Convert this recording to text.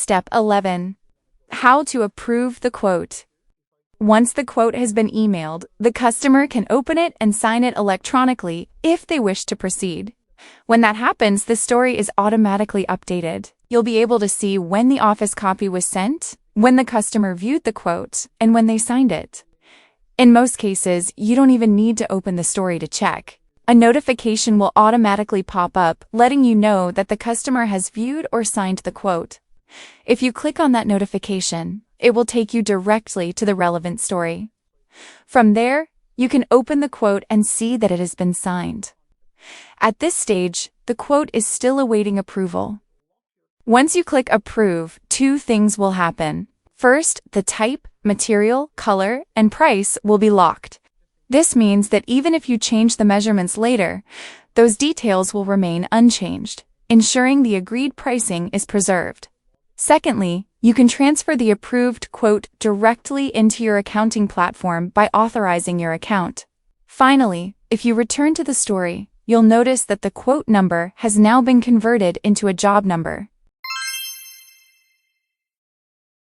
Step 11. How to approve the quote. Once the quote has been emailed, the customer can open it and sign it electronically if they wish to proceed. When that happens, the story is automatically updated. You'll be able to see when the office copy was sent, when the customer viewed the quote, and when they signed it. In most cases, you don't even need to open the story to check. A notification will automatically pop up, letting you know that the customer has viewed or signed the quote. If you click on that notification, it will take you directly to the relevant story. From there, you can open the quote and see that it has been signed. At this stage, the quote is still awaiting approval. Once you click Approve, two things will happen. First, the type, material, color, and price will be locked. This means that even if you change the measurements later, those details will remain unchanged, ensuring the agreed pricing is preserved. Secondly, you can transfer the approved quote directly into your accounting platform by authorizing your account. Finally, if you return to the story, you'll notice that the quote number has now been converted into a job number.